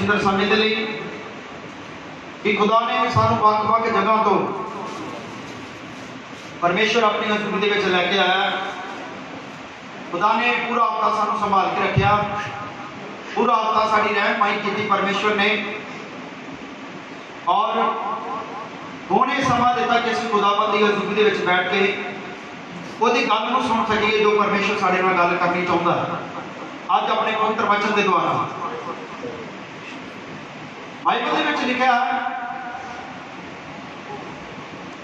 अंदर समझने लिए कि खुदा ने सानू वख-वख जगह तो परमेश्वर अपनी हजूरी में लैके आया। खुदा ने पूरा हफ्ता सानू संभाल के रखा, पूरा हफ्ता साड़ी रहनमाई की परमेश्वर ने, और हुण ये समा दिता कि असीं खुदाबंद दी हजूरी में बैठ के उसकी गल नूं सुन सकीए जो परमेश्वर साडे नाल गल करनी चाहुंदा अज अपने पवित्र वचन के द्वारा। बाइबल में लिखा है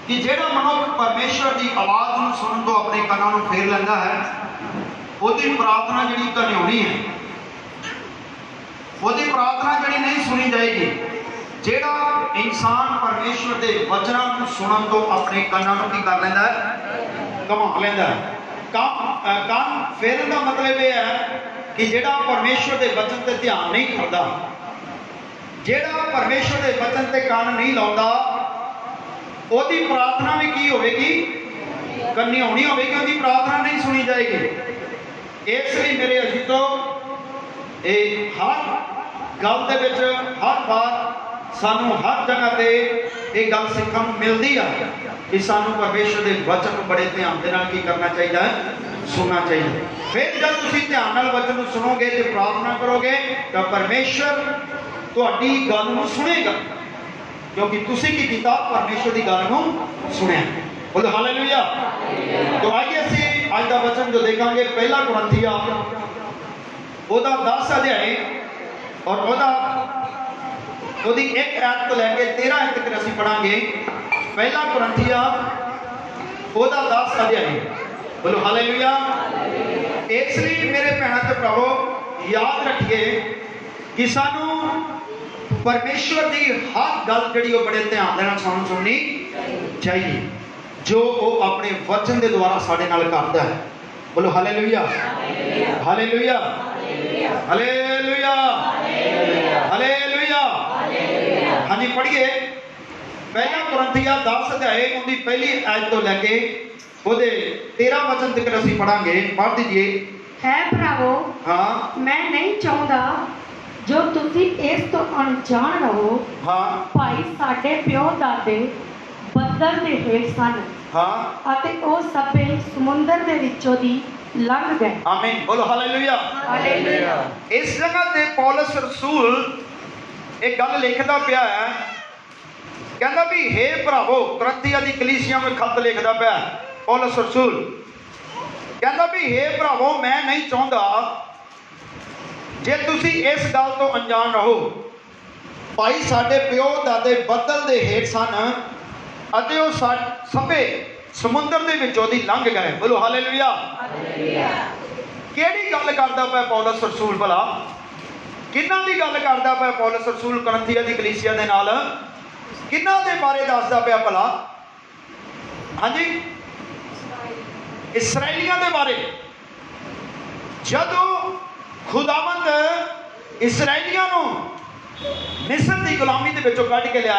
कि जेड़ा मनुख परमेश्वर की आवाज़ को सुनने तो अपने कानों को फेर लेंदा है, उसकी प्रार्थना जी धन्योनी है, उसकी प्रार्थना जी नहीं सुनी जाएगी। जेड़ा इंसान परमेश्वर के वचनों को सुनने तो अपने कानों को कर लेंदा है, घुमा लेंदा है। कान फेरन का मतलब यह है कि जेड़ा परमेश्वर के वचन से ध्यान नहीं करता, जेड़ा परमेश्वर के वचन से कान नहीं लाता, उसकी प्रार्थना भी की होगी, करनी होनी होगी, उसकी प्रार्थना नहीं सुनी जाएगी। इसलिए मेरे अजीजों, हर गल दे विच हर बार सानू हर जगह पे एक गल सीखने को मिलती है कि सानू परमेश्वर के वचन को बड़े ध्यान के नाल की करना चाहिए, सुनना चाहिए। फिर जब तुसीं ध्यान नाल वचन को सुनोगे तो प्रार्थना करोगे तो परमेश्वर तुहाडी गल नूं सुनेगा, क्योंकि तुसीं की कीता परमेश्वर की गल नूं सुनिया। बोलो हालेलुया। तो आइए असीं अज दा वचन जो देखांगे पहला कुरिन्थिया ओदा 10 अध्याय और ओदी 1 आयत तो लैके 13 आयत तक असीं पढ़ांगे। पहला कुरिन्थिया ओदा 10 अध्याय। बोलो हालेलुया। इसलिए मेरे भैणों ते भरावो याद रखिए कि सानू परमेश्वर की हर गल जिहड़ी वो बड़े ध्यान देना सानू सुननी चाहिए, जो वो अपने वचन के द्वारा साडे नाल करदा है। बोलो हालेलुया, हालेलुया, हालेलुया, हालेलुया। हाँ जी, पढ़िए पहला कुरिन्थिया 10 अध्याय उनकी पहली आयत तो लैके ओदे 13 वचन तक असीं पढ़ांगे। पढ़ दीजिए। है भरावो, हाँ, मैं नहीं चाहता जो तुसी इस तो अनजान रहो। हाँ, भाई साडे प्यो दादे बदल दे हेठ सन, हाँ, अते ओ सबे समुंदर दे विचों दी लंघ गए। आमीन। बोलो हालेलुया। हालेलुया। इस जगह ते पौलुस रसूल एक गल लिखदा पिया है, कहंदा भी हे भरावो, कुरिन्थिया दी कलीसिया में खत लिखदा पिया पौलुस रसूल, कहंदा भी हे भरावो, मैं नहीं चाहता जे तुसी इस गल तो अनजान रहो। भाई साडे प्यो दादे बदल दे हेठ सन अते ओ सबे समुंदर दे विचों दी लंघ गए। बोलो हालेलुया। केड़ी गल करदा पिया पौलुस रसूल? भला किन्हां दी गल करदा पिया पौलुस रसूल कुरिन्थिया दी कलीसिया दे नाल? किन्हां दे बारे दसदा पिया भला? हाँ जी, इसराइलियां दे बारे। जदों खुदावंद इसराइलियां नूं मिस्र की गुलामी के विचों कढ़ के लिया,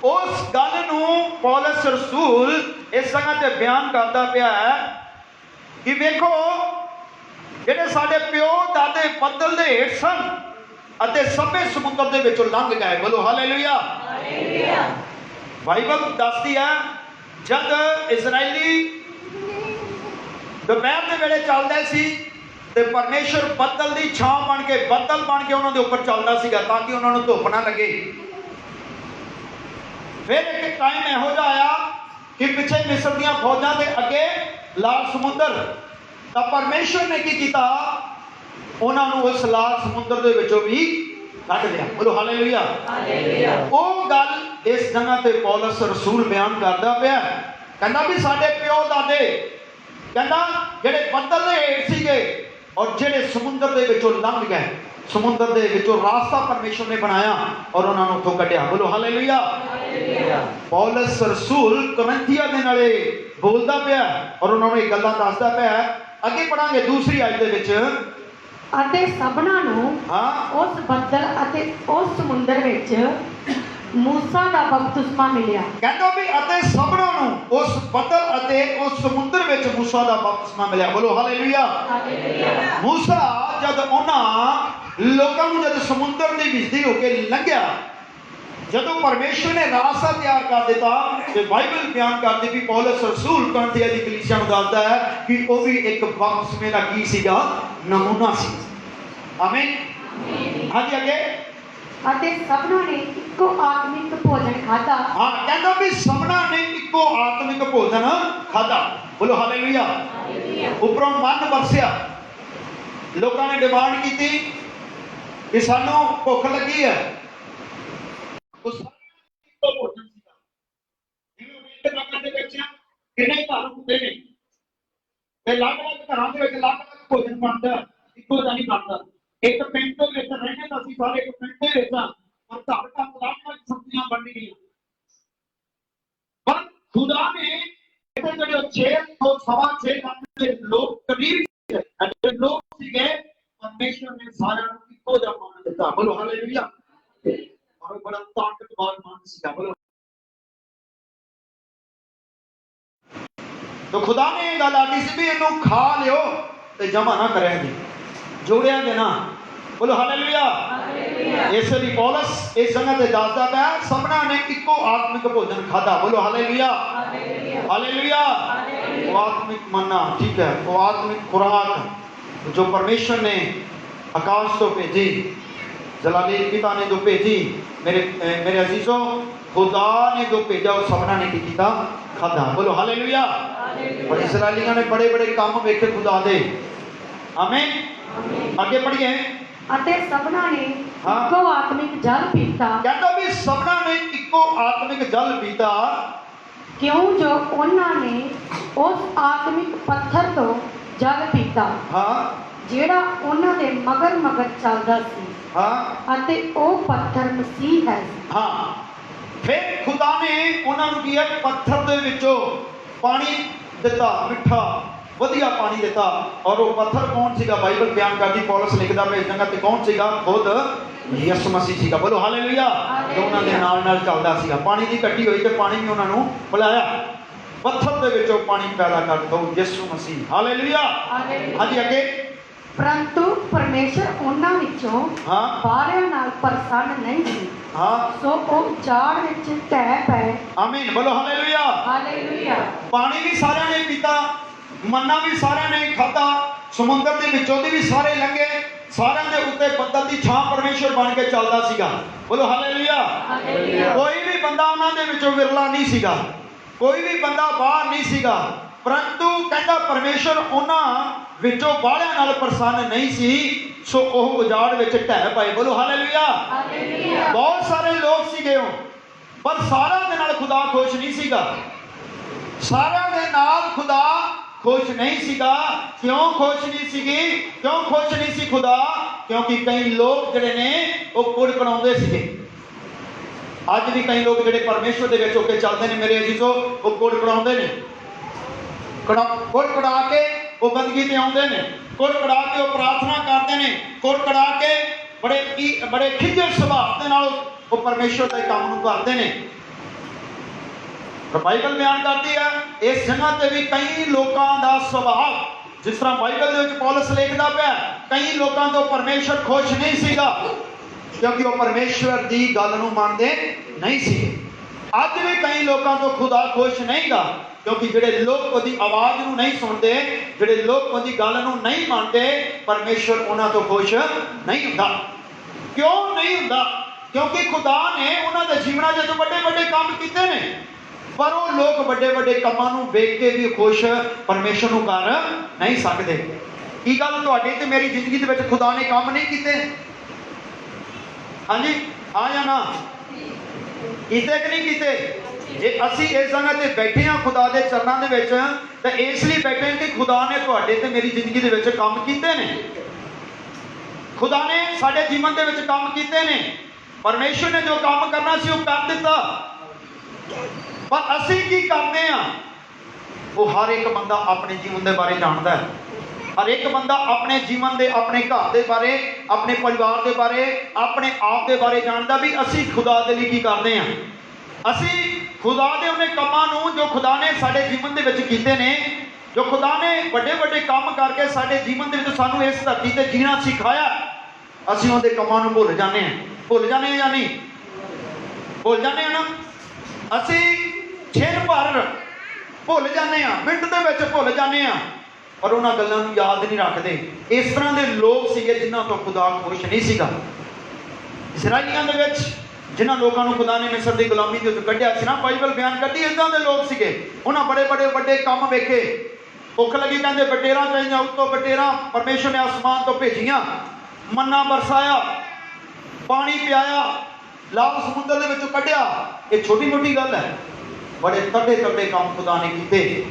उस गल नूं पौलुस रसूल इस जगह से बयान करता पिया है कि वेखो, जिहड़े साडे प्यो दादे बदल दे हेठ सन अते सबे समुद्र दे विचों लंघ गए। बोलो हालेलुया। बाइबल दसदी है जब इजराइली दोपहर के वेले चलते सी ते परमेश्वर बदल की छां बन के, बदल बन के उन्होंने उपर चलता सीगा ताकि उन्होंने धुप ना लगे। फिर एक टाइम यहो जिहा आया कि पिछे मिस्र दी फौजां के अगे लाल समुद्र, तो परमेश्वर ने की किया, उन्होंने उस लाल समुद्र के विचों भी कढ लिया। बोलो हालेलुया। वो गल इस जगह पे पौलुस रसूल बयान करदा पिया, कहंदा भी साडे प्यो दादे, कहंदा जिहड़े बदल दे हेठ सीगे और जिहड़े समुद्र के विचों लंघ गए, समुद्र के विचों रास्ता परमेश्वर ने बनाया और उन्होंने उत्थों कढ़िया। बोलो हालेलुया। पौलुस रसूल कुरिन्थिया दे नाले बोलदा पिया और उन्होंने गल्लां दसदा पिया। अगे पढ़ांगे दूसरी आयत दे विच, अते सबना नूं हाँ, उस बदल अते उस समुंदर विच मूसा दा बपतिस्मा मिलिया। कहंदा भी अते सबना नूं उस बदल अते उस समुद्र विच मूसा दा बपतिस्मा मिलिया। बोलो हालेलुया। मूसा जद उन्हां ਲੋਕਾਂ ਨੂੰ ਜਦ ਸਮੁੰਦਰ ਦੀ ਵਿਚਦੀ ਹੋ ਕੇ ਲੰਘਿਆ, ਜਦੋਂ ਪਰਮੇਸ਼ਵਰ ਨੇ ਰਾਸਤਾ ਤਿਆਰ ਕਰ ਦਿੱਤਾ, ਤੇ ਬਾਈਬਲ ਬਿਆਨ ਕਰਦੀ ਵੀ ਪੌਲਸ ਰਸੂਲ ਕਰੰਥੀਆ ਦੀ ਕਲੀਸਿਆ ਨੂੰ ਦੱਸਦਾ ਹੈ ਕਿ ਉਹ ਵੀ ਇੱਕ ਬਪਤਿਸਮੇ ਦਾ ਕੀ ਸੀਗਾ, ਨਮੂਨਾ ਸੀ। ਆਮੀਨ। ਹਾਂਜੀ ਅੱਗੇ। ਅਤੇ ਸਭਨਾਂ ਨੇ ਇੱਕੋ ਆਤਮਿਕ ਭੋਜਨ ਖਾਧਾ। ਹਾਂ, ਕਹਿੰਦਾ ਵੀ ਸਭਨਾਂ ਨੇ ਇੱਕੋ ਆਤਮਿਕ ਭੋਜਨ ਖਾਧਾ। ਬੋਲੋ ਹਾਲੇਲੂਇਆ। ਉੱਪਰੋਂ ਮਨ ਵਰਸਿਆ, ਲੋਕਾਂ ਨੇ ਡਿਮਾਂਡ ਕੀਤੀ ਕਿ ਸਾਨੂੰ ਭੁੱਖ ਲੱਗੀ ਹੈ। ਉਹ ਇੱਕੋ ਭੋਜਨ ਸੀਗਾ। ਜਿਵੇਂ ਅਮਰੀਕਾ ਦੇ ਵਿੱਚ ਕਿੰਨੇ ਘਰ ਹੁੰਦੇ ਨੇ ਤੇ ਅਲੱਗ-ਅਲੱਗ ਘਰਾਂ ਦੇ ਵਿੱਚ ਅਲੱਗ-ਅਲੱਗ ਭੋਜਨ ਬਣਦਾ, ਇੱਕੋ ਜਿਹਾ ਨਹੀਂ ਬਣਦਾ। ਇੱਕ ਪਿੰਡ ਦੇ ਵਿੱਚ ਰਹਿੰਦੇ ਤਾਂ ਅਸੀਂ ਸਾਰੇ ਇੱਕ ਪਿੰਡ ਦੇ ਵਿੱਚ ਆ, ਪਰ ਘਰ ਘਰ ਅਲੱਗ-ਅਲੱਗ ਸਬਜ਼ੀਆਂ ਬਣਨੀਆਂ। ਪਰ ਖੁਦਾ ਨੇ ਇੱਥੇ ਜਿਹੜੇ 6 ਤੋਂ 6.5 ਲੱਖ ਦੇ ਲੋਕ ਕਰੀਬ ਅਤੇ ਲੋਕ ਸੀਗੇ, ਪਰਮੇਸ਼ਵਰ ਨੇ ਸਾਰਿਆਂ ਨੂੰ ਇੱਕੋ ਜਿਹਾ ਮਾਨ ਦਿੱਤਾ। ਬੋਲੋ ਹਾਲੇਲੂਇਆ। ਔਰ ਉਹ ਬੜਾ ਤਾਕਤਵਰ ਮਾਨ ਸੀਗਾ। ਬੋਲੋ। तो खुदा ने यह गल आखी सी भी इनू खा लियो ते जमा ना करें जी, जोड़िया देना। बोलो हालेलुया। इस लिए पौलुस इस जगह ते दसदा है सबना ने इको आत्मिक भोजन खादा। बोलो हालेलुया। हालेलुया। वो आत्मिक मन्ना, ठीक है, वो आत्मिक खुराक जो परमेश्वर ने आकाश तो भेजी, जलाली पिता ने जो भेजी, मेरे अजीजों, खुदा ने जो भेजा वो सबना ने की कीता, खादा। बोलो हालेलुया। और इस्राएलियों ने बड़े बड़े काम वेखे खुदा दे। आमीन। आगे पढ़िए। ਅਤੇ ਸਭਨਾਂ ਨੇ ਇੱਕੋ ਆਤਮਿਕ ਜਲ ਪੀਤਾ। ਕਹਿੰਦਾ ਵੀ ਸਭਨਾਂ ਨੇ ਇੱਕੋ ਆਤਮਿਕ ਜਲ ਪੀਤਾ, ਕਿਉਂ ਜੋ ਉਹਨਾਂ ਨੇ ਉਸ ਆਤਮਿਕ ਪੱਥਰ ਤੋਂ ਜਲ ਪੀਤਾ, ਜਿਹੜਾ ਉਹਨਾਂ ਦੇ ਮਗਰ ਮਗਰ ਚੱਲਦਾ ਸੀ, ਅਤੇ ਉਹ ਪੱਥਰ ਮਸੀਹ ਹੈ। ਫਿਰ ਖੁਦਾ ਨੇ ਉਹਨਾਂ ਨੂੰ ਕੀ ਹੈ, ਪੱਥਰ ਦੇ ਵਿੱਚੋਂ ਪਾਣੀ ਦਿੱਤਾ, ਮਿੱਠਾ ਵਧੀਆ ਪਾਣੀ ਦਿੱਤਾ। ਔਰ ਉਹ ਪੱਥਰ ਕੌਣ ਸੀਗਾ? ਬਾਈਬਲ ਬਿਆਨ ਕਰਦੀ, ਪੌਲਸ ਲਿਖਦਾ ਪਿਆ ਇਸ ਜਗ੍ਹਾ ਤੇ, ਕੌਣ ਸੀਗਾ? ਖੁਦ ਯਿਸੂ ਮਸੀਹ ਸੀਗਾ। ਬੋਲੋ ਹਾਲੇਲੂਇਆ। ਜੋ ਉਹਨਾਂ ਦੇ ਨਾਲ ਨਾਲ ਚੱਲਦਾ ਸੀਗਾ। ਪਾਣੀ ਦੀ ਕੱਟੀ ਹੋਈ ਤੇ ਪਾਣੀ ਵੀ ਉਹਨਾਂ ਨੂੰ ਬੁਲਾਇਆ, ਪੱਥਰ ਦੇ ਵਿੱਚੋਂ ਪਾਣੀ ਪੈਦਾ ਕਰ ਦਿੱਤਾ, ਯਿਸੂ ਮਸੀਹ। ਹਾਲੇਲੂਇਆ। ਹਾਂਜੀ ਅੱਗੇ। ਪਰੰਤੂ ਪਰਮੇਸ਼ਰ ਉਹਨਾਂ ਵਿੱਚੋਂ ਬਾਰਿਆਂ ਨਾਲ ਪ੍ਰਸੰਨ ਨਹੀਂ ਸੀ, ਸੋ ਉਹ ਜਾੜ ਵਿੱਚ ਢਹਿ ਪਏ। ਆਮੀਨ। ਬੋਲੋ ਹਾਲੇਲੂਇਆ। ਹਾਲੇਲੂਇਆ। ਪਾਣੀ ਵੀ ਸਾਰਿਆਂ ਨੇ ਪੀਤਾ, ਮੰਨਾ ਵੀ ਸਾਰਿਆਂ ਨੇ ਖਾਧਾ, ਸਮੁੰਦਰ ਦੇ ਵਿੱਚੋਂ ਦੀ ਵੀ ਸਾਰੇ ਲੰਘੇ, ਸਾਰਿਆਂ ਦੇ ਉੱਤੇ ਬੱਦਲ ਦੀ ਛਾਂ ਪਰਮੇਸ਼ਰ ਬਣ ਕੇ ਚੱਲਦਾ ਸੀਗਾ। ਬੋਲੋ ਹਾਲੇਲੂਇਆ। ਕੋਈ ਵੀ ਬੰਦਾ ਉਹਨਾਂ ਦੇ ਵਿੱਚੋਂ ਵਿਰਲਾ ਨਹੀਂ ਸੀਗਾ, ਕੋਈ ਵੀ ਬੰਦਾ ਬਾਹਰ ਨਹੀਂ ਸੀਗਾ। ਪਰੰਤੂ ਕਹਿੰਦਾ ਪਰਮੇਸ਼ਰ ਉਹਨਾਂ ਵਿੱਚੋਂ ਬਾਹਲਿਆਂ ਨਾਲ ਪ੍ਰਸੰਨ ਨਹੀਂ ਸੀ, ਸੋ ਉਹ ਉਜਾੜ ਵਿੱਚ ਢਹਿ ਪਏ। ਬੋਲੋ ਹਾਲੇਲੂਇਆ। ਬਹੁਤ ਸਾਰੇ ਲੋਕ ਸੀਗੇ ਉਹ, ਪਰ ਸਾਰਿਆਂ ਦੇ ਨਾਲ ਖੁਦਾ ਖੁਸ਼ ਨਹੀਂ ਸੀਗਾ। ਸਾਰਿਆਂ ਦੇ ਨਾਲ ਖੁਦਾ ਖੁਸ਼ ਨਹੀਂ ਸੀਗਾ। ਕਿਉਂ ਖੁਸ਼ ਨਹੀਂ ਸੀਗੀ? ਕਿਉਂ ਖੁਸ਼ ਨਹੀਂ ਸੀ ਖੁਦਾ? ਕਿਉਂਕਿ ਕਈ ਲੋਕ ਜਿਹੜੇ ਨੇ ਉਹ ਕੁੜ ਕਣਾਉਂਦੇ ਸੀਗੇ। ਅੱਜ ਵੀ ਕਈ ਲੋਕ ਜਿਹੜੇ ਪਰਮੇਸ਼ਵਰ ਦੇ ਵਿੱਚ ਹੋ ਕੇ ਚੱਲਦੇ ਨੇ ਮੇਰੇ ਅਜੀਜ਼ੋ, ਉਹ ਕੁੜ ਕਣਾਉਂਦੇ ਨੇ, ਕੁੜ ਕੜਾ ਕੇ ਉਹ ਬੰਦਗੀ ਤੇ ਆਉਂਦੇ ਨੇ, ਕੁੜ ਕੜਾ ਕੇ ਉਹ ਪ੍ਰਾਰਥਨਾ ਕਰਦੇ ਨੇ, ਕੁੜ ਕੜਾ ਕੇ ਬੜੇ ਖਿੱਜਲ ਸੁਭਾਅ ਦੇ ਨਾਲ ਉਹ ਪਰਮੇਸ਼ਵਰ ਦੇ ਕੰਮ ਨੂੰ ਕਰਦੇ ਨੇ। ਬਾਈਬਲ ਬਿਆਨ ਕਰਦੀ ਹੈ ਇਸ ਜਗ੍ਹਾ ਤੇ ਵੀ ਕਈ ਲੋਕਾਂ ਦਾ ਸੁਭਾਅ, ਜਿਸ ਤਰ੍ਹਾਂ ਬਾਈਬਲ ਦੇ ਵਿੱਚ ਪੌਲਸ ਲਿਖਦਾ ਪਿਆ, ਕਈ ਲੋਕਾਂ ਤੋਂ ਪਰਮੇਸ਼ਰ ਖੁਸ਼ ਨਹੀਂ ਸੀਗਾ, ਕਿਉਂਕਿ ਉਹ ਪਰਮੇਸ਼ਵਰ ਦੀ ਗੱਲ ਨੂੰ ਮੰਨਦੇ ਨਹੀਂ ਸੀ। ਅੱਜ ਵੀ ਕਈ ਲੋਕਾਂ ਤੋਂ ਖੁਦਾ ਖੁਸ਼ ਨਹੀਂਗਾ, ਕਿਉਂਕਿ ਜਿਹੜੇ ਲੋਕ ਉਹਦੀ ਆਵਾਜ਼ ਨੂੰ ਨਹੀਂ ਸੁਣਦੇ, ਜਿਹੜੇ ਲੋਕ ਉਹਦੀ ਗੱਲ ਨੂੰ ਨਹੀਂ ਮੰਨਦੇ, ਪਰਮੇਸ਼ਰ ਉਹਨਾਂ ਤੋਂ ਖੁਸ਼ ਨਹੀਂ ਹੁੰਦਾ। ਕਿਉਂ ਨਹੀਂ ਹੁੰਦਾ? ਕਿਉਂਕਿ ਖੁਦਾ ਨੇ ਉਹਨਾਂ ਦੇ ਜੀਵਨਾਂ 'ਚ ਵੱਡੇ ਵੱਡੇ ਕੰਮ ਕੀਤੇ ਨੇ, ਪਰ ਉਹ ਲੋਕ ਵੱਡੇ ਵੱਡੇ ਕੰਮਾਂ ਨੂੰ ਵੇਖ ਕੇ ਵੀ ਖੁਸ਼ ਪਰਮੇਸ਼ਰ ਨੂੰ ਕਰ ਨਹੀਂ ਸਕਦੇ। ਕੀ ਗੱਲ ਤੁਹਾਡੀ ਤੇ ਮੇਰੀ ਜ਼ਿੰਦਗੀ ਦੇ ਵਿੱਚ ਖੁਦਾ ਨੇ ਕੰਮ ਨਹੀਂ ਕੀਤੇ? ਹਾਂਜੀ, ਹਾਂ ਜਾਂ ਨਾ? ਕੀਤੇ ਕਿ ਨਹੀਂ ਕੀਤੇ? ਜੇ ਅਸੀਂ ਇਸ ਜਗ੍ਹਾ ਤੇ ਬੈਠੇ ਹਾਂ ਖੁਦਾ ਦੇ ਚਰਨਾਂ ਦੇ ਵਿੱਚ, ਤਾਂ ਇਸ ਲਈ ਬੈਠੇ ਕਿ ਖੁਦਾ ਨੇ ਤੁਹਾਡੇ ਤੇ ਮੇਰੀ ਜ਼ਿੰਦਗੀ ਦੇ ਵਿੱਚ ਕੰਮ ਕੀਤੇ ਨੇ। ਖੁਦਾ ਨੇ ਸਾਡੇ ਜੀਵਨ ਦੇ ਵਿੱਚ ਕੰਮ ਕੀਤੇ ਨੇ। ਪਰਮੇਸ਼ਰ ਨੇ ਜੋ ਕੰਮ ਕਰਨਾ ਸੀ ਉਹ ਕਰ ਦਿੱਤਾ, ਪਰ ਅਸੀਂ ਕੀ ਕਰਦੇ ਆ? ਉਹ ਹਰ ਇੱਕ ਬੰਦਾ ਆਪਣੇ ਜੀਵਨ ਦੇ ਬਾਰੇ ਜਾਣਦਾ ਹੈ। ਹਰ ਇੱਕ ਬੰਦਾ ਆਪਣੇ ਜੀਵਨ ਦੇ, ਆਪਣੇ ਘਰ ਦੇ ਬਾਰੇ, ਆਪਣੇ ਪਰਿਵਾਰ ਦੇ ਬਾਰੇ, ਆਪਣੇ ਆਪ ਦੇ ਬਾਰੇ ਜਾਣਦਾ ਵੀ ਅਸੀਂ ਖੁਦਾ ਦੇ ਲਈ ਕੀ ਕਰਦੇ ਆ। ਅਸੀਂ ਖੁਦਾ ਦੇ ਉਹਨੇ ਕੰਮਾਂ ਨੂੰ, ਜੋ ਖੁਦਾ ਨੇ ਸਾਡੇ ਜੀਵਨ ਦੇ ਵਿੱਚ ਕੀਤੇ ਨੇ, ਜੋ ਖੁਦਾ ਨੇ ਵੱਡੇ ਵੱਡੇ ਕੰਮ ਕਰਕੇ ਸਾਡੇ ਜੀਵਨ ਦੇ ਵਿੱਚ ਸਾਨੂੰ ਇਸ ਧਰਤੀ ਤੇ ਜੀਣਾ ਸਿਖਾਇਆ, ਅਸੀਂ ਉਹਦੇ ਕੰਮਾਂ ਨੂੰ ਭੁੱਲ ਜਾਂਦੇ ਹਾਂ। ਭੁੱਲ ਜਾਂਦੇ ਹਾਂ ਜਾਂ ਨਹੀਂ? ਭੁੱਲ ਜਾਂਦੇ ਹਾਂ ਨਾ। ਅਸੀਂ ਛਿਨ ਭਰ ਭੁੱਲ ਜਾਂਦੇ ਹਾਂ, ਮਿੰਟ ਦੇ ਵਿੱਚ ਭੁੱਲ ਜਾਂਦੇ ਹਾਂ, ਪਰ ਉਹਨਾਂ ਗੱਲਾਂ ਨੂੰ ਯਾਦ ਨਹੀਂ ਰੱਖਦੇ। ਇਸ ਤਰ੍ਹਾਂ ਦੇ ਲੋਕ ਸੀਗੇ ਜਿਨ੍ਹਾਂ ਤੋਂ ਖੁਦਾ ਖੁਸ਼ ਨਹੀਂ ਸੀਗਾ। ਇਸਰਾਈਲੀਆਂ ਦੇ ਵਿੱਚ ਜਿਨ੍ਹਾਂ ਲੋਕਾਂ ਨੂੰ ਖੁਦਾ ਨੇ ਮਿਸਰ ਦੀ ਗੁਲਾਮੀ ਦੇ ਵਿੱਚੋਂ ਕੱਢਿਆ ਸੀ ਨਾ, ਬਾਈਬਲ ਬਿਆਨ ਕਰਦੀ ਇੱਦਾਂ ਦੇ ਲੋਕ ਸੀਗੇ। ਉਹਨਾਂ ਬੜੇ ਬੜੇ ਵੱਡੇ ਕੰਮ ਵੇਖੇ। ਭੁੱਖ ਲੱਗੀ, ਕਹਿੰਦੇ ਬਟੇਰਾਂ ਚਾਹੀਦੀਆਂ, ਉੱਤੋਂ ਬਟੇਰਾਂ ਪਰਮੇਸ਼ਰ ਨੇ ਆਸਮਾਨ ਤੋਂ ਭੇਜੀਆਂ, ਮੰਨਾ ਬਰਸਾਇਆ, ਪਾਣੀ ਪਿਆਇਆ, ਲਾਲ ਸਮੁੰਦਰ ਦੇ ਵਿੱਚੋਂ ਕੱਢਿਆ। ਇਹ ਛੋਟੀ ਮੋਟੀ ਗੱਲ ਹੈ। ਬੜੇ ਤਗੜੇ ਤਗੜੇ ਕੰਮ ਖੁਦਾ ਨੇ ਕੀਤੇ,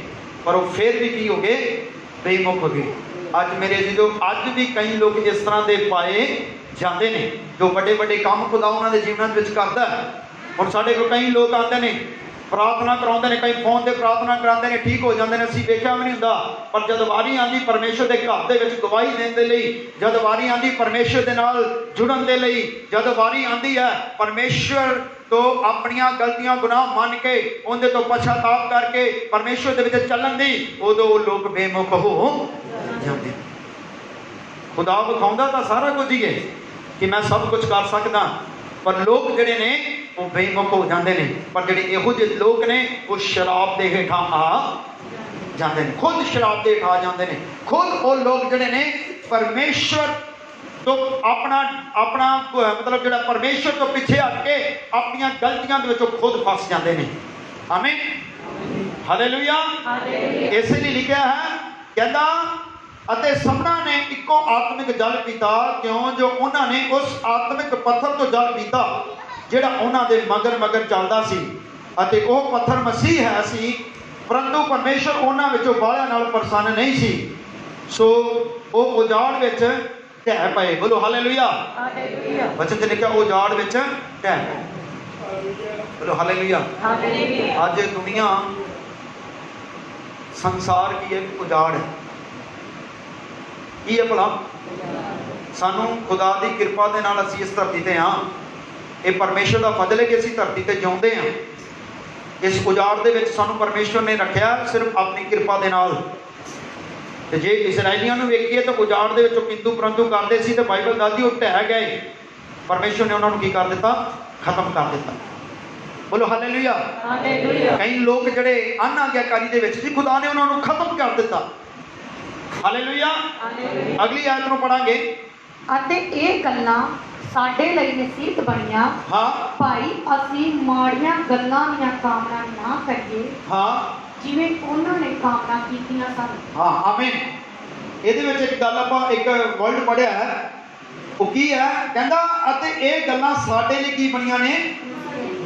ਪਰ ਉਹ ਫਿਰ ਵੀ ਕੀ ਹੋ ਗਏ? ਬੇਮੁਖ ਹੋ ਗਏ। ਅੱਜ ਮੇਰੇ ਜਦੋਂ ਅੱਜ ਵੀ ਕਈ ਲੋਕ ਇਸ ਤਰ੍ਹਾਂ ਦੇ ਪਾਏ ਜਾਂਦੇ ਨੇ ਜੋ ਵੱਡੇ ਵੱਡੇ ਕੰਮ ਖੁਦਾ ਉਹਨਾਂ ਦੇ ਜੀਵਨਾਂ ਵਿੱਚ ਕਰਦਾ ਹੈ। ਹੁਣ ਸਾਡੇ ਕੋਲ ਕਈ ਲੋਕ ਆਉਂਦੇ ਨੇ, ਪ੍ਰਾਰਥਨਾ ਕਰਾਉਂਦੇ ਨੇ, ਕਈ ਫੋਨ ਤੇ ਪ੍ਰਾਰਥਨਾ ਕਰਾਉਂਦੇ ਨੇ, ਠੀਕ ਹੋ ਜਾਂਦੇ ਨੇ, ਅਸੀਂ ਵੇਖਿਆ ਵੀ ਨਹੀਂ ਹੁੰਦਾ। ਪਰ ਜਦ ਵਾਰੀ ਆਉਂਦੀ ਪਰਮੇਸ਼ਰ ਦੇ ਘਰ ਦੇ ਵਿੱਚ ਗਵਾਹੀ ਦੇਣ ਦੇ ਲਈ, ਜਦ ਵਾਰੀ ਆਉਂਦੀ ਪਰਮੇਸ਼ਰ ਦੇ ਨਾਲ ਜੁੜਨ ਦੇ ਲਈ, ਜਦ ਵਾਰੀ ਆਉਂਦੀ ਹੈ ਪਰਮੇਸ਼ਰ ਤੋਂ ਆਪਣੀਆਂ ਗਲਤੀਆਂ ਗੁਨਾਹ ਮੰਨ ਕੇ ਉਹਦੇ ਤੋਂ ਪਛਤਾਪ ਕਰਕੇ ਪਰਮੇਸ਼ਰ ਦੇ ਵਿੱਚ ਚੱਲਣ ਦੀ, ਉਦੋਂ ਉਹ ਲੋਕ ਬੇਮੁਖ ਹੋ ਜਾਂਦੇ। ਖੁਦਾ ਵਿਖਾਉਂਦਾ ਤਾਂ ਸਾਰਾ ਕੁਝ ਹੀ ਹੈ ਕਿ ਮੈਂ ਸਭ ਕੁਝ ਕਰ ਸਕਦਾ, ਪਰ ਲੋਕ ਜਿਹੜੇ ਨੇ ਉਹ ਬੇਮੁਖ ਹੋ ਜਾਂਦੇ ਨੇ। ਪਰ ਜਿਹੜੇ ਇਹੋ ਜਿਹੇ ਲੋਕ ਨੇ ਉਹ ਸ਼ਰਾਬ ਦੇ ਹੇਠਾਂ ਆ ਜਾਂਦੇ ਨੇ, ਖੁਦ ਸ਼ਰਾਬ ਦੇ ਹੇਠਾਂ ਆ ਜਾਂਦੇ ਨੇ। ਖੁਦ ਉਹ ਲੋਕ ਜਿਹੜੇ ਨੇ ਪਰਮੇਸ਼ਰ ਤੋਂ ਆਪਣਾ ਮਤਲਬ ਜਿਹੜਾ ਪਰਮੇਸ਼ਰ ਤੋਂ ਪਿੱਛੇ ਹਟ ਕੇ ਆਪਣੀਆਂ ਗਲਤੀਆਂ ਦੇ ਵਿੱਚੋਂ ਖੁਦ ਫਸ ਜਾਂਦੇ ਨੇ। ਆਮੀਨ, ਹਾਲੇਲੂਇਆ। ਇਸੇ ਲਈ ਲਿਖਿਆ ਹੈ, ਕਹਿੰਦਾ ਅਤੇ ਸਭਨਾਂ ਨੇ ਇੱਕੋ ਆਤਮਿਕ ਜਲ ਪੀਤਾ, ਕਿਉਂ ਜੋ ਉਹਨਾਂ ਨੇ ਉਸ ਆਤਮਿਕ ਪੱਥਰ ਤੋਂ ਜਲ ਪੀਤਾ ਜਿਹੜਾ ਉਹਨਾਂ ਦੇ ਮਗਰ ਮਗਰ ਚੱਲਦਾ ਸੀ, ਅਤੇ ਉਹ ਪੱਥਰ ਮਸੀਹ ਹੈ ਸੀ। ਪਰੰਤੂ ਪਰਮੇਸ਼ਰ ਉਹਨਾਂ ਵਿੱਚੋਂ ਬਾਹਲਿਆਂ ਨਾਲ ਪ੍ਰਸੰਨ ਨਹੀਂ ਸੀ, ਸੋ ਉਹ ਉਜਾੜ ਵਿੱਚ ਢਹਿ ਪਏ। ਬੋਲੋ ਹਾਲੇਲੂਇਆ। ਵਚਨ ਤੇ ਲਿਖਿਆ ਉਜਾੜ ਵਿੱਚ ਢਹਿ ਪਏ। ਬੋਲੋ ਹਾਲੇਲੂਇਆ। ਅੱਜ ਦੁਨੀਆ ਸੰਸਾਰ ਕੀ ਹੈ? ਉਜਾੜ ਹੈ। ਕੀ ਹੈ ਭਲਾ? ਸਾਨੂੰ ਖੁਦਾ ਦੀ ਕਿਰਪਾ ਦੇ ਨਾਲ ਅਸੀਂ ਇਸ ਧਰਤੀ ਤੇ ਹਾਂ। ਇਹ ਪਰਮੇਸ਼ਰ ਦਾ ਫਜ਼ਲ ਹੈ ਕਿ ਅਸੀਂ ਧਰਤੀ ਤੇ ਜਿਉਂਦੇ ਹਾਂ। ਇਸ ਉਜਾੜ ਦੇ ਵਿੱਚ ਸਾਨੂੰ ਪਰਮੇਸ਼ਰ ਨੇ ਰੱਖਿਆ ਸਿਰਫ ਆਪਣੀ ਕਿਰਪਾ ਦੇ ਨਾਲ। ਤੇ ਜੇ ਇਸਰਾਈਲੀਆਂ ਨੂੰ ਵੇਖੀਏ ਤਾਂ ਉਜਾੜ ਦੇ ਵਿੱਚੋਂ ਕਿੰਤੂ ਪਰੰਤੂ ਕਰਦੇ ਸੀ, ਤੇ ਬਾਈਬਲ ਦੱਸਦੀ ਉਹ ਢਹਿ ਗਏ। ਪਰਮੇਸ਼ਰ ਨੇ ਉਹਨਾਂ ਨੂੰ ਕੀ ਕਰ ਦਿੱਤਾ? ਖਤਮ ਕਰ ਦਿੱਤਾ। ਬੋਲੋ ਹਾਲੇਲੂਇਆ। ਕਈ ਲੋਕ ਜਿਹੜੇ ਅਨਾਗਿਆਕਾਰੀ ਦੇ ਵਿੱਚ ਸੀ, ਖੁਦਾ ਨੇ ਉਹਨਾਂ ਨੂੰ ਖਤਮ ਕਰ ਦਿੱਤਾ। ਹਾਲੇਲੂਇਆ। ਅਗਲੀ ਆਇਤ ਨੂੰ ਪੜਾਂਗੇ। ਅਤੇ ਇਹ ਗੱਲਾਂ ਸਾਡੇ ਲਈ ਨਸੀਹਤ ਬਣੀਆਂ, ਭਾਈ ਅਸੀਂ ਮਾੜੀਆਂ ਗੱਲਾਂ ਦੀਆਂ ਕਾਮਨਾ ਨਾ ਕਰੀਏ, ਜਿਵੇਂ ਉਹਨਾਂ ਨੇ ਕਾਮਨਾ ਕੀਤੀਆਂ ਸਨ। ਆਮੀਨ। ਇਹਦੇ ਵਿੱਚ ਇੱਕ ਗੱਲ ਆਪਾਂ ਇੱਕ ਵਰਡ ਪੜਿਆ ਹੈ, ਉਹ ਕੀ ਹੈ? ਕਹਿੰਦਾ ਅਤੇ ਇਹ ਗੱਲਾਂ ਸਾਡੇ ਲਈ ਕੀ ਬਣੀਆਂ ਨੇ?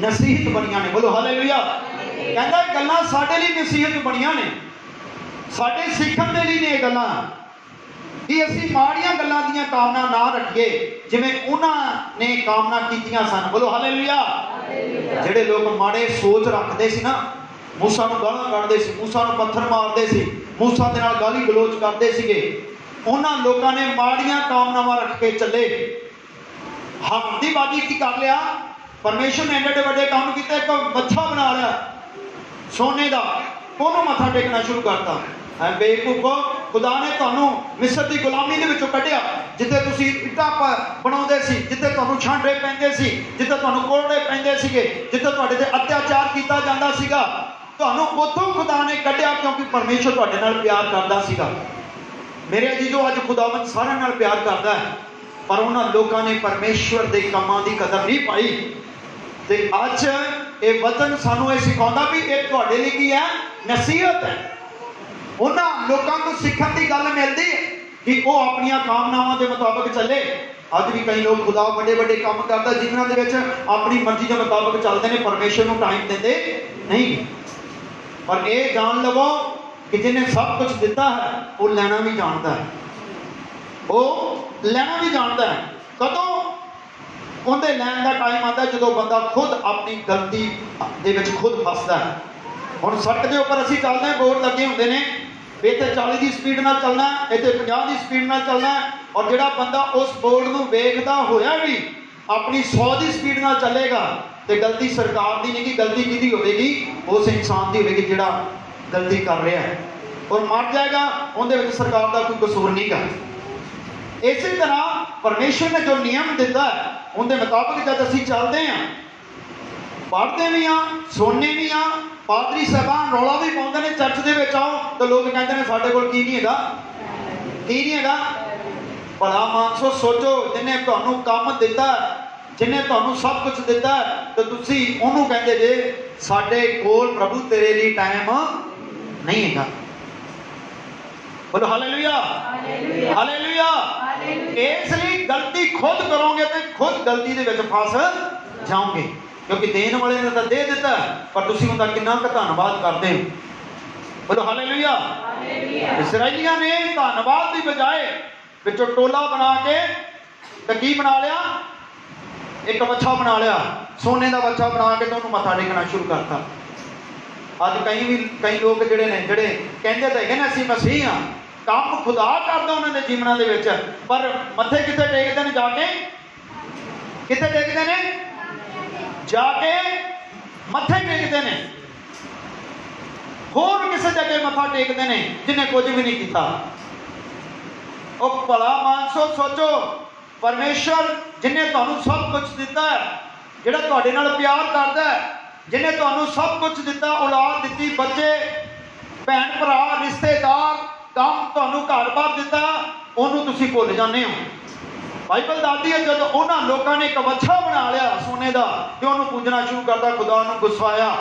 ਨਸੀਹਤ ਬਣੀਆਂ ਨੇ। ਬੋਲੋ ਹਾਲੇਲੂਇਆ। ਕਹਿੰਦਾ ਇਹ ਗੱਲਾਂ ਸਾਡੇ ਲਈ ਨਸੀਹਤ ਬਣੀਆਂ ਨੇ, ਸਾਡੇ ਸਿੱਖਣ ਦੇ ਲਈ ਨੇ ਇਹ ਗੱਲਾਂ, ਕਿ ਅਸੀਂ ਮਾੜੀਆਂ ਗੱਲਾਂ ਦੀਆਂ ਕਾਮਨਾ ਨਾ ਰੱਖੀਏ ਜਿਵੇਂ ਉਹਨਾਂ ਨੇ ਕਾਮਨਾ ਕੀਤੀਆਂ ਸਨ। ਬੋਲੋ ਹਾਲੇਲੂਇਆ। ਜਿਹੜੇ ਲੋਕ ਮਾੜੇ ਸੋਚ ਰੱਖਦੇ ਸੀ ਨਾ, ਮੂਸਾ ਨੂੰ ਗਾਲਾਂ ਕੱਢਦੇ ਸੀ, ਮੂਸਾ ਨੂੰ ਪੱਥਰ ਮਾਰਦੇ ਸੀ, ਮੂਸਾ ਦੇ ਨਾਲ ਗਾਲੀ ਗਲੋਚ ਕਰਦੇ ਸੀਗੇ, ਉਹਨਾਂ ਲੋਕਾਂ ਨੇ ਮਾੜੀਆਂ ਕਾਮਨਾਵਾਂ ਰੱਖ ਕੇ ਚੱਲੇ। ਹਮਦੀਬਾਜ਼ੀ ਕੀ ਕਰ ਲਿਆ? ਪਰਮੇਸ਼ਰ ਨੇ ਐਡੇ ਵੱਡੇ ਕੰਮ ਕੀਤੇ। ਇੱਕ ਮੱਛਾ ਬਣਾ ਲਿਆ ਸੋਨੇ ਦਾ, ਉਹਨੂੰ ਮੱਥਾ ਟੇਕਣਾ ਸ਼ੁਰੂ ਕਰਤਾ। ਹੈ ਬੇਵਕੂਫੋ, ਖੁਦਾ ਨੇ ਤੁਹਾਨੂੰ ਮਿਸਰ ਦੀ ਗੁਲਾਮੀ ਦੇ ਵਿੱਚੋਂ ਕੱਢਿਆ, ਜਿੱਥੇ ਤੁਸੀਂ ਇੱਟਾਂ ਬਣਾਉਂਦੇ ਸੀ, ਜਿੱਥੇ ਤੁਹਾਨੂੰ ਛਾਂਡੇ ਪੈਂਦੇ ਸੀ, ਜਿੱਥੇ ਤੁਹਾਨੂੰ ਕੋਰੜੇ ਪੈਂਦੇ ਸੀਗੇ, ਜਿੱਥੇ ਤੁਹਾਡੇ ਤੇ ਅਤਿਆਚਾਰ ਕੀਤਾ ਜਾਂਦਾ ਸੀਗਾ, ਤੁਹਾਨੂੰ ਉੱਥੋਂ ਖੁਦਾ ਨੇ ਕੱਢਿਆ, ਕਿਉਂਕਿ ਪਰਮੇਸ਼ਰ ਤੁਹਾਡੇ ਨਾਲ ਪਿਆਰ ਕਰਦਾ ਸੀਗਾ। ਮੇਰੇ ਅਜੀਜ਼ੋ, ਅੱਜ ਖੁਦਾਵੰਦ ਸਾਰਿਆਂ ਨਾਲ ਪਿਆਰ ਕਰਦਾ ਹੈ, ਪਰ ਉਹਨਾਂ ਲੋਕਾਂ ਨੇ ਪਰਮੇਸ਼ਰ ਦੇ ਕੰਮਾਂ ਦੀ ਕਦਰ ਨਹੀਂ ਪਾਈ। ਤੇ ਅੱਜ ਇਹ ਵਚਨ ਸਾਨੂੰ ਇਹ ਸਿਖਾਉਂਦਾ ਵੀ ਇਹ ਤੁਹਾਡੇ ਲਈ ਕੀ ਹੈ? ਨਸੀਹਤ ਹੈ। ਉਹਨਾਂ ਲੋਕਾਂ ਤੋਂ ਸਿੱਖਣ ਦੀ ਗੱਲ ਮਿਲਦੀ ਹੈ ਕਿ ਉਹ ਆਪਣੀਆਂ ਕਾਮਨਾਵਾਂ ਦੇ ਮੁਤਾਬਕ ਚੱਲੇ। ਅੱਜ ਵੀ ਕਈ ਲੋਕ ਖੁਦਾ ਵੱਡੇ ਵੱਡੇ ਕੰਮ ਕਰਦਾ ਜਿਨ੍ਹਾਂ ਦੇ ਵਿੱਚ ਆਪਣੀ ਮਰਜ਼ੀ ਦੇ ਮੁਤਾਬਕ ਚੱਲਦੇ ਨੇ, ਪਰਮੇਸ਼ਰ ਨੂੰ ਟਾਈਮ ਦਿੰਦੇ ਨਹੀਂ। ਪਰ ਇਹ ਜਾਣ ਲਵੋ ਕਿ ਜਿਹਨੇ ਸਭ ਕੁਝ ਦਿੱਤਾ ਹੈ ਉਹ ਲੈਣਾ ਵੀ ਜਾਣਦਾ ਹੈ। ਉਹ ਲੈਣਾ ਵੀ ਜਾਣਦਾ ਹੈ। ਕਦੋਂ? ਉਹਦੇ ਲੈਣ ਦਾ ਟਾਈਮ ਆਉਂਦਾ ਜਦੋਂ ਬੰਦਾ ਖੁਦ ਆਪਣੀ ਗਲਤੀ ਦੇ ਵਿੱਚ ਖੁਦ ਫਸਦਾ ਹੈ। ਹੁਣ ਸੜਕ ਦੇ ਉੱਪਰ ਅਸੀਂ ਚੱਲਦੇ ਹਾਂ, ਬੋਰਡ ਲੱਗੇ ਹੁੰਦੇ ਨੇ, ਇੱਥੇ 40 ਦੀ ਸਪੀਡ ਨਾਲ ਚੱਲਣਾ, ਇੱਥੇ 50 ਦੀ ਸਪੀਡ ਨਾਲ ਚੱਲਣਾ, ਔਰ ਜਿਹੜਾ ਬੰਦਾ ਉਸ ਬੋਰਡ ਨੂੰ ਵੇਖਦਾ ਹੋਇਆ ਵੀ ਆਪਣੀ 100 ਦੀ ਸਪੀਡ ਨਾਲ ਚੱਲੇਗਾ ਤੇ ਗਲਤੀ ਸਰਕਾਰ ਦੀ ਨਹੀਂ, ਕਿ ਗਲਤੀ ਕਿਹਦੀ ਹੋਵੇਗੀ? ਉਸ ਇਨਸਾਨ ਦੀ ਹੋਵੇਗੀ ਜਿਹੜਾ ਗਲਤੀ ਕਰ ਰਿਹਾ ਹੈ, ਔਰ ਮਰ ਜਾਏਗਾ। ਉਹਦੇ ਵਿੱਚ ਸਰਕਾਰ ਦਾ ਕੋਈ ਕਸੂਰ ਨਹੀਂ ਗਾ। ਇਸੇ ਤਰ੍ਹਾਂ परमेश्वर ने जो नियम दिता है उनके मुताबिक जब असीं चलते हैं, पढ़ते भी हाँ, सुनने भी हाँ, पादरी साहबान रौला भी पाउंदे ने चर्च दे विच आओ तो लोग कहते हैं साडे कोल की नहीं हैगा, की नहीं हैगा। भला मानसो सोचो, जिन्हें तुहानूं काम दिता, जिन्हें तुहानूं सब कुछ दिता तो तुसीं उहनूं कहंदे जे साडे कोल प्रभु तेरे लिए टाइम नहीं हैगा। बोलो हालेलुया, हालेलुया। इसलिए गलती खुद करोगे तो खुद गलती दे विच फस जाओगे, क्योंकि देने वाले ने तो दे दिता पर तुसीं उनका कितना का धन्नवाद करते हो। बोलो हालेलुया। इसराइलियां ने धन्नवाद की बजाय विचों टोला बना के तो की बना लिया, एक बच्चा बना लिया, सोने का बच्चा बना के तो उन्होंने मत्था टेकना शुरू करता। अज कई लोग जिहड़े ने जिहड़े कहंदे तो है ना असीं मसीह हाँ, काम खुदा करदा उन्होंने जीवना दे विच, पर मत्थे कित्थे टेकदे ने जाके, कित्थे टेकदे ने जाके मत्थे टेकदे ने, होर किसी जगह मत्था टेकदे ने जिन्हें कुछ भी नहीं किया। ओ भला मानसो सोचो, परमेश्वर जिन्हें तुहानूं सब कुछ दिता है, जिहड़ा तुहाडे नाल प्यार करदा है, जिन्हें तुहानूं सब कुछ दिता, औलाद दिती, बच्चे, भैन भरा, रिश्तेदार, काम तुहानूं घर-बार दिता, उहनूं तुसीं भुल जांदे हो। बाइबल दसदी है जब उन्होंने लोगों ने एक बच्चा बना लिया सोने का तो उन्होंने पूजना शुरू करता, खुदा उन्होंने गुस्सा आया।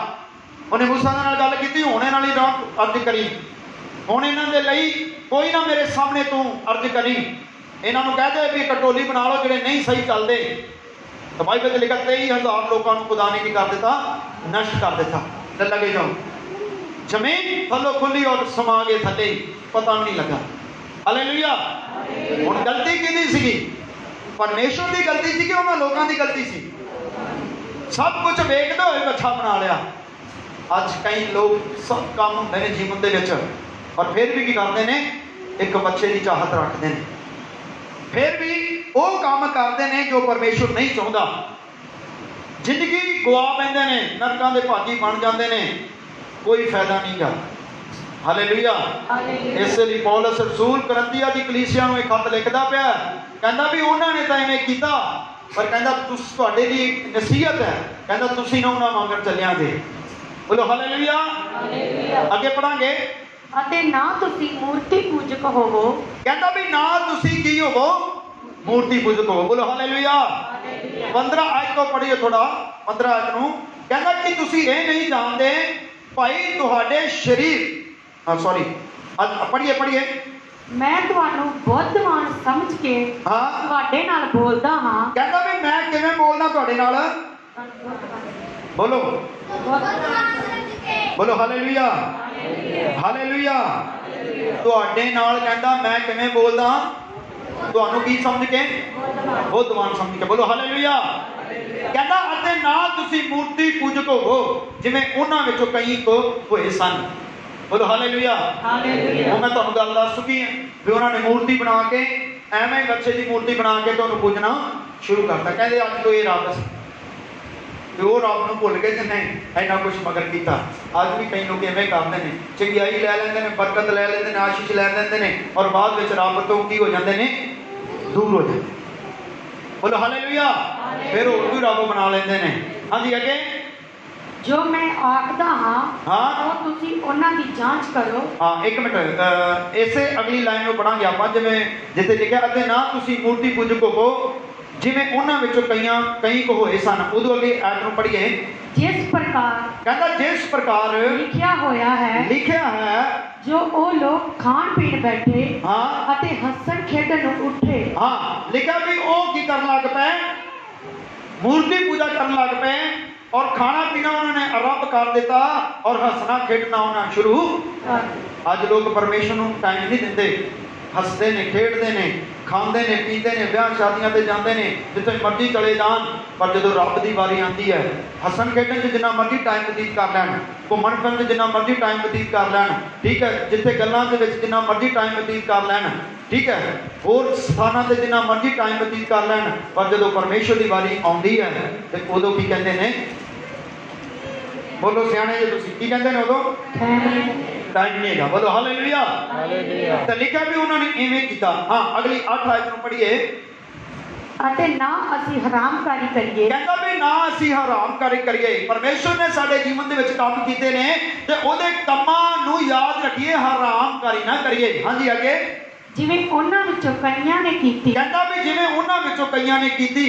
उन्हें मूसा दे नाल गल की, होने नाल ही अर्ज करी, हुण इन्हां दे लई कोई ना मेरे सामने तू अर्ज करी, इन्हों कह दे भी एक टोली बना लो जिहड़े नहीं सही चलते। तो बाइबल च लिखा 23,000 लोगों को खुदा ने की कर दिता, नष्ट कर दिता। तो लगे जाओ जमीन थल्लों खुली और समा गए थले, पता भी नहीं लगा। हालेलुया। हुण गलती किहदी सीगी? परमेश्वर की गलती सी कि उन्होंने लोगों की गलती सी? सब कुछ वेखते हुए बच्चा बना लिया। अज कई लोग सब काम होंदे ने जीवन दे विच, और फिर भी की करते हैं, एक बच्चे की चाहत रखते हैं, फिर भी वो काम करते हैं जो परमेश्वर नहीं चाहता, जिंदगी गवा बैठते हैं, नरकां दे भागी बन जाते हैं, कोई फायदा नहीं गा। हालेलुया। इसलिए पौलुस रसूल करंथिया की कलीसिया नूं एक खत लिखदा पिया, कहंदा भी उन्होंने तो इवें कीता, पर कहंदा तुहाडे लिए नसीहत है, कहंदा तुसीं ना उन्हां वांगर चलिया जे। बोलो हालेलुया। अगे पढ़ांगे। अते ना तुसीं मूर्ति पूजक होवो, कहंदा भी ना तुसीं की होवो, मूर्ति पूजक होवो। बोलो हालेलुया। 15 आयत को पढ़िए थोड़ा, 15 आयत नूं कहंदा कि तुसीं ये नहीं जानते भाई तुहाडे शरीर, हाँ सॉरी पढ़िए पढ़िए, मैं तुहानूं बुद्धवान समझ के हाँ तुहाडे नाल बोलदा हां। कहंदा भी मैं किवें बोलना तुहाडे नाल, बोलो बोलो हालेलुया, हालेलुया। तुहाडे नाल कहंदा मैं किवें बोलदा, तुहानूं की समझ के, बुद्धवान समझ के। बोलो हालेलुया। कहंदा अते ना तुसीं मूर्ति पूजक होवो जिवें उन्हां विचों कई को होए सन। बोलो हालेलुया। हालेलुया। मैं तुहानूं गल दस चुकी है भी उन्होंने मूर्ति बना के एवें बच्चे की मूर्ति बना के तुहानूं पूजना शुरू करता, कहंदे अज तो ये रब सी, वो रब नूं भुल गए जिन्हें इन्ना कुछ मगर किया। अज भी कई लोग इवें करते हैं, चंगियाई लै लैंदे ने, बरकत लै लैंदे ने, आशीष लै लैंदे ने, और बाद विच रब तो की हो जाते हैं, दूर हो जाते। बोलो हालेलुया। फिर होर कोई रब बना लेंदे ने। हाँ जी अगे, जो मैं आखदा हां हाँ ਉਹ ਤੁਸੀਂ ਉਹਨਾਂ ਦੀ ਜਾਂਚ ਕਰੋ। हाँ एक मिनट, इसे अगली लाइन में पढ़ांगे आप, जिवें जिथे लिखा अते ना तुसीं मूर्ति पूजक होवो जिवें उन्हां विचों कई को होए सन। उदों अगे आयत नूं पढ़िए, जिस प्रकार कहंदा जिस प्रकार लिखिया होया है, लिखिया है, जो ओ लोग खाण पीण बैठे हाँ ਅਤੇ ਹੱਸਣ ਖੇਡਣ ਨੂੰ ਉੱਠੇ। हाँ लिखा भी वो की करन लग पे, मूर्ति पूजा करन लग पे, और खाना पीना उन्होंने आरंभ कर दिता, और हंसना खेडना उन्होंने शुरू। अज लोग परमेश्वर को टाइम नहीं देंगे, हसते ने, खेडते ने, खाते ने, पीते ने, ब्याह शादियां ते जाते हैं, जिथे मर्जी चले जान, पर जो रब की वारी आती है, हसन खेडन च जिन्ना मर्जी टाइम बतीत कर लैन, घूमन फिरन जिन्ना मर्जी टाइम बतीत कर लैन, ठीक है, जिथे गल्लां दे विच जिन्ना मर्जी टाइम बतीत कर लैन, ठीक है, होर स्थानां ते जिन्ना मर्जी टाइम बतीत कर लैन, पर जो परमेश्वर की वारी आउंदी है तो उदों की कहते हैं, बोलो सियाने जी तुसीं की कहते हैं, उदों टाइम नहीं है। बोलो हालेलुया। तो लिखा भी उन्होंने इवें किया। हाँ अगली 8 आयत नूं पढ़िए, ਅਤੇ ਨਾ ਅਸੀਂ ਹਰਾਮਕਾਰੀ ਕਰੀਏ। ਕਹਿੰਦਾ ਵੀ ਨਾ ਅਸੀਂ ਹਰਾਮਕਾਰੀ ਕਰੀਏ। ਪਰਮੇਸ਼ਰ ਨੇ ਸਾਡੇ ਜੀਵਨ ਦੇ ਵਿੱਚ ਕੰਮ ਕੀਤੇ ਨੇ ਤੇ ਉਹਦੇ ਕੰਮਾਂ ਨੂੰ ਯਾਦ ਰੱਖੀਏ, ਹਰਾਮਕਾਰੀ ਨਾ ਕਰੀਏ। ਹਾਂਜੀ ਅੱਗੇ, ਜਿਵੇਂ ਉਹਨਾਂ ਵਿੱਚੋਂ ਕਈਆਂ ਨੇ ਕੀਤੀ। ਕਹਿੰਦਾ ਵੀ ਜਿਵੇਂ ਉਹਨਾਂ ਵਿੱਚੋਂ ਕਈਆਂ ਨੇ ਕੀਤੀ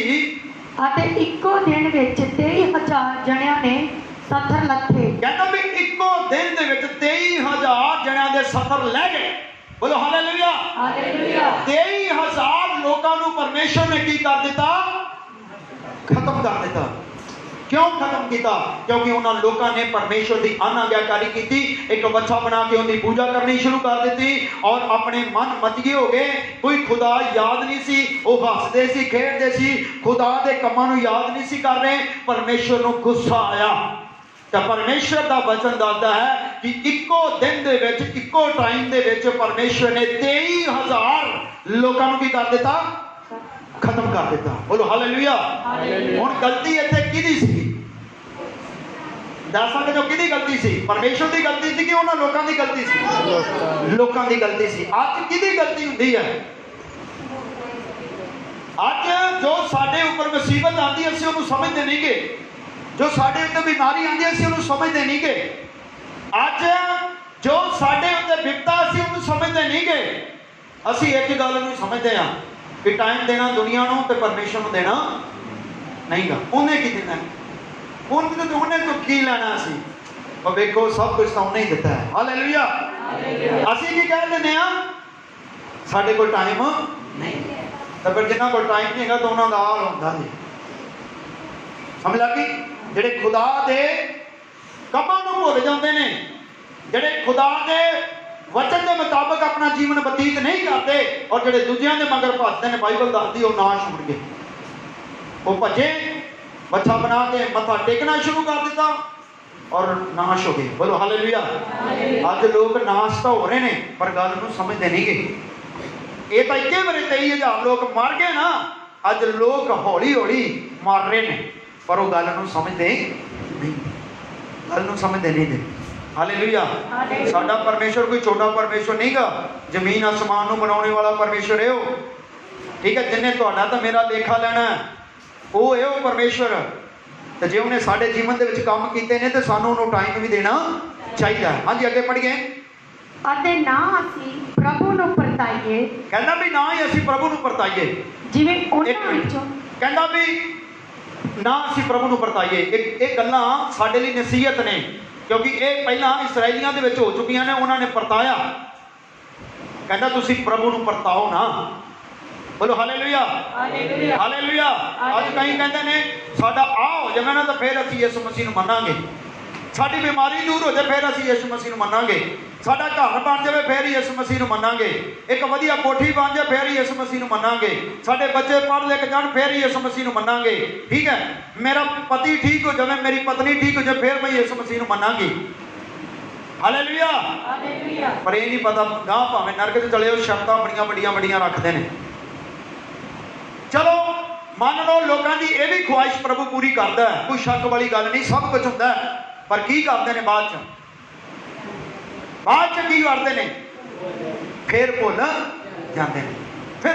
ਅਤੇ ਇੱਕੋ ਦਿਨ ਵਿੱਚ 23,000 ਜਣਿਆਂ ਨੇ ਸੱਥਰ ਲੱਥੇ। ਕਹਿੰਦਾ ਵੀ ਇੱਕੋ ਦਿਨ ਦੇ ਵਿੱਚ 23,000 ਜਣਿਆਂ ਦੇ ਸਫ਼ਰ ਲੈ ਗਏ। ਬੋਲੋ ਹਾਲੇਲੂਇਆ। ਹਾਲੇਲੂਇਆ। 23,000 ਲੋਕਾਂ ਨੂੰ ਪਰਮੇਸ਼ਰ ਨੇ ਕੀ ਕਰ ਦਿੱਤਾ? ਖਤਮ ਕਰ ਦਿੱਤਾ। ਕਿਉਂ ਖਤਮ ਕੀਤਾ? ਕਿਉਂਕਿ ਉਹਨਾਂ ਲੋਕਾਂ ਨੇ ਪਰਮੇਸ਼ਰ ਦੀ ਅਨਾਗਿਆਕਾਰੀ ਕੀਤੀ, ਇੱਕ ਬੱਚਾ ਬਣਾ ਕੇ ਉਹਦੀ ਪੂਜਾ ਕਰਨੀ ਸ਼ੁਰੂ ਕਰ ਦਿੱਤੀ ਔਰ ਆਪਣੇ ਮਨ ਮਤੀਏ ਹੋ ਗਏ। ਕੋਈ ਖੁਦਾ ਯਾਦ ਨਹੀਂ ਸੀ, ਉਹ ਹੱਸਦੇ ਸੀ, ਖੇਡਦੇ ਸੀ, ਖੁਦਾ ਦੇ ਕੰਮਾਂ ਨੂੰ ਯਾਦ ਨਹੀਂ ਸੀ ਕਰ ਰਹੇ। ਪਰਮੇਸ਼ਰ ਨੂੰ ਗੁੱਸਾ ਆਇਆ ਤਾਂ ਪਰਮੇਸ਼ਰ ਦਾ ਵਚਨ ਦੱਸਦਾ ਹੈ ਕਿ ਇੱਕੋ ਦਿਨ ਦੇ ਵਿੱਚ, ਇੱਕੋ ਟਾਈਮ ਦੇ ਵਿੱਚ ਪਰਮੇਸ਼ਰ ਨੇ 23,000 ਲੋਕਾਂ ਨੂੰ ਕੀ ਕਰ ਦਿੱਤਾ? ਖਤਮ ਕਰ ਦਿੱਤਾ। ਬੋਲੋ ਹਾਲੇਲੂਇਆ। ਹੁਣ ਗਲਤੀ ਇੱਥੇ ਕਿਹਦੀ ਸੀ? ਦੱਸ ਸਕਦੇ ਹੋ ਕਿਹਦੀ ਗਲਤੀ ਸੀ? ਪਰਮੇਸ਼ਰ ਦੀ ਗਲਤੀ ਸੀ ਕਿ ਉਹਨਾਂ ਲੋਕਾਂ ਦੀ ਗਲਤੀ ਸੀ? ਲੋਕਾਂ ਦੀ ਗਲਤੀ ਸੀ। ਅੱਜ ਕਿਹਦੀ ਗਲਤੀ ਹੁੰਦੀ ਹੈ? ਅੱਜ ਜੋ ਸਾਡੇ ਉੱਪਰ ਮੁਸੀਬਤ ਆਉਂਦੀ ਅਸੀਂ ਉਹਨੂੰ ਸਮਝਦੇ ਨਹੀਂ ਗੇ, ਜੋ ਸਾਡੇ ਉੱਤੇ ਬਿਮਾਰੀ ਆਉਂਦੀ ਅਸੀਂ ਉਹਨੂੰ ਸਮਝਦੇ ਨਹੀਂ ਗੇ, ਅੱਜ ਜੋ ਸਾਡੇ ਉੱਤੇ ਵਿਪਤਾ ਅਸੀਂ ਉਹਨੂੰ ਸਮਝਦੇ ਨਹੀਂ ਗੇ। ਅਸੀਂ ਇੱਕ ਗੱਲ ਨੂੰ ਸਮਝਦੇ ਹਾਂ ਕਿ ਟਾਈਮ ਦੇਣਾ ਦੁਨੀਆ ਨੂੰ ਤੇ ਪਰਮੇਸ਼ਰ ਨੂੰ ਦੇਣਾ ਨਹੀਂਗਾ। ਉਹਨੇ ਕੀ ਦੇਣਾ? ਉਹਨੇ ਤੋਂ ਕੀ ਲੈਣਾ ਸੀ? ਉਹ ਵੇਖੋ ਸਭ ਕੁਝ ਤਾਂ ਉਹਨੇ ਹੀ ਦਿੱਤਾ ਹੈ। ਹਾਲੇਲੂਇਆ। ਅਸੀਂ ਕੀ ਕਹਿ ਦਿੰਦੇ ਆ? ਸਾਡੇ ਕੋਲ ਟਾਈਮ ਨਹੀਂ। ਤਾਂ ਫਿਰ ਜਿਨ੍ਹਾਂ ਕੋਲ ਟਾਈਮ ਨਹੀਂ ਹੈਗਾ ਤਾਂ ਉਹਨਾਂ ਦਾ ਹਾਲ ਹੁੰਦਾ ਜੀ। ਸਮਝ ਲੱਗੀ? ਜਿਹੜੇ ਖੁਦਾ ਦੇ ਕੰਮਾਂ ਨੂੰ ਭੁੱਲ ਜਾਂਦੇ ਨੇ, ਜਿਹੜੇ ਖੁਦਾ ਦੇ ਵਚਨ ਦੇ ਮੁਤਾਬਕ ਆਪਣਾ ਜੀਵਨ ਬਤੀਤ ਨਹੀਂ ਕਰਦੇ ਔਰ ਜਿਹੜੇ ਦੂਜਿਆਂ ਦੇ ਮਗਰ ਭੱਜਦੇ ਨੇ, ਬਾਈਬਲ ਦੱਸਦੀ ਉਹ ਨਾਸ਼ ਹੋ ਗਏ। ਉਹ ਭੱਜੇ, ਬੱਚਾ ਬਣਾ ਕੇ ਮੱਥਾ ਟੇਕਣਾ ਸ਼ੁਰੂ ਕਰ ਦਿੱਤਾ ਔਰ ਨਾਸ਼ ਹੋ ਗਏ। ਬੋਲੋ ਹਾਲੇਲੂਇਆ। ਅੱਜ ਲੋਕ ਨਾਸ਼ ਤਾਂ ਹੋ ਰਹੇ ਨੇ ਪਰ ਗੱਲ ਨੂੰ ਸਮਝਦੇ ਨਹੀਂ ਗੇ। ਇਹ ਤਾਂ ਇੱਕੇ ਵਾਰੀ 23,000 ਲੋਕ ਮਰ ਗਏ ਨਾ। ਅੱਜ ਲੋਕ ਹੌਲੀ ਹੌਲੀ ਮਰ ਰਹੇ ਨੇ ਪਰ ਉਹ ਗੱਲ ਨੂੰ ਸਮਝਦੇ ਨਹੀਂ, ਗੱਲ ਨੂੰ ਸਮਝਦੇ ਨਹੀਂ ਦੇ। ਹਾਲੇਲੂਇਆ। ਸਾਡਾ ਪਰਮੇਸ਼ਰ ਕੋਈ ਛੋਟਾ ਪਰਮੇਸ਼ਰ ਨਹੀਂਗਾ। ਜ਼ਮੀਨ ਅਸਮਾਨ ਨੂੰ ਬਣਾਉਣੇ ਵਾਲਾ ਪਰਮੇਸ਼ਰ ਹੈ ਉਹ। ਠੀਕ ਹੈ, ਜਿੰਨੇ ਤੁਹਾਡਾ ਤਾਂ ਮੇਰਾ ਲੇਖਾ ਲੈਣਾ ਉਹ ਹੈ ਉਹ ਪਰਮੇਸ਼ਰ। ਤੇ ਜੇ ਉਹਨੇ ਸਾਡੇ ਜੀਵਨ ਦੇ ਵਿੱਚ ਕੰਮ ਕੀਤੇ ਨੇ ਤੇ ਸਾਨੂੰ ਉਹਨੂੰ ਟਾਈਮ ਵੀ ਦੇਣਾ ਚਾਹੀਦਾ। ਹਾਂਜੀ ਅੱਗੇ ਪੜ੍ਹੀਏ। ਅਤੇ ਨਾ ਅਸੀਂ ਪ੍ਰਭੂ ਨੂੰ ਪਰਤਾਈਏ। ਕਹਿੰਦਾ ਵੀ ਨਾ ਹੀ ਅਸੀਂ ਪ੍ਰਭੂ ਨੂੰ ਪਰਤਾਈਏ। ਜਿਵੇਂ ਉਹਨਾਂ ਵਿੱਚੋਂ ਕਹਿੰਦਾ ਵੀ ਨਾ ਅਸੀਂ ਪ੍ਰਭੂ ਨੂੰ ਪਰਤਾਈਏ। ਇਹ ਗੱਲਾਂ ਸਾਡੇ ਲਈ ਨਸੀਹਤ ਨੇ ਕਿਉਂਕਿ ਇਹ ਪਹਿਲਾਂ ਇਸਰਾਏਲੀਆਂ ਦੇ ਵਿੱਚ ਹੋ ਚੁੱਕੀਆਂ ਨੇ। ਉਹਨਾਂ ਨੇ ਪਰਤਾਇਆ। ਕਹਿੰਦਾ ਤੁਸੀਂ ਪ੍ਰਭੂ ਨੂੰ ਪਰਤਾਓ ਨਾ। ਬੋਲੋ ਹਾਲੇਲੂਇਆ। ਹਾਲੇਲੂਇਆ। ਹਾਲੇਲੂਇਆ। ਅੱਜ ਕਈ ਕਹਿੰਦੇ ਨੇ ਸਾਡਾ ਆ ਹੋ ਜਾਵੇ ਨਾ ਤਾਂ ਫਿਰ ਅਸੀਂ ਯਿਸੂ ਮਸੀਹ ਨੂੰ ਮੰਨਾਂਗੇ। ਸਾਡੀ ਬਿਮਾਰੀ ਦੂਰ ਹੋ ਜਾਏ ਫਿਰ ਅਸੀਂ ਯਿਸੂ ਮਸੀਹ ਨੂੰ ਮੰਨਾਂਗੇ। ਸਾਡਾ ਘਰ ਬਣ ਜਾਵੇ ਫਿਰ ਹੀ ਯਿਸੂ ਮਸੀਹ ਨੂੰ ਮੰਨਾਂਗੇ। ਇੱਕ ਵਧੀਆ ਕੋਠੀ ਬਣ ਜਾਏ ਫਿਰ ਹੀ ਯਿਸੂ ਮਸੀਹ ਨੂੰ ਮੰਨਾਂਗੇ। ਸਾਡੇ ਬੱਚੇ ਪੜ੍ਹ ਲਿਖ ਜਾਣ ਫਿਰ ਹੀ ਯਿਸੂ ਮਸੀਹ ਨੂੰ ਮੰਨਾਂਗੇ। ਠੀਕ ਹੈ, ਮੇਰਾ ਪਤੀ ਠੀਕ ਹੋ ਜਾਵੇ, ਮੇਰੀ ਪਤਨੀ ਠੀਕ ਹੋ ਜਾਏ ਫਿਰ ਮੈਂ ਯਿਸੂ ਮਸੀਹ ਨੂੰ ਮੰਨਾਂਗੀ। ਹਾਲੇਲੂਇਆ। ਹਾਲੇਲੂਇਆ। ਪਰ ਇਹ ਨਹੀਂ ਪਤਾ ਗਾਂ ਭਾਵੇਂ ਨਰਕ 'ਚ ਚਲੇ ਉਹ ਸ਼ਰਤਾਂ ਬੜੀਆਂ ਵੱਡੀਆਂ ਰੱਖਦੇ ਨੇ। ਚਲੋ ਮੰਨ ਲਓ ਲੋਕਾਂ ਦੀ ਇਹ ਵੀ ਖੁਆਇਸ਼ ਪ੍ਰਭੂ ਪੂਰੀ ਕਰਦਾ ਹੈ, ਕੋਈ ਸ਼ੱਕ ਵਾਲੀ ਗੱਲ ਨਹੀਂ, ਸਭ ਕੁਝ ਹੁੰਦਾ ਹੈ। ਪਰ ਕੀ ਕਰਦੇ ਨੇ ਬਾਅਦ 'ਚ ਕੀ ਕਰਦੇ ਨੇ? ਫੇਰ ਭੁੱਲ ਜਾਂਦੇ ਨੇ।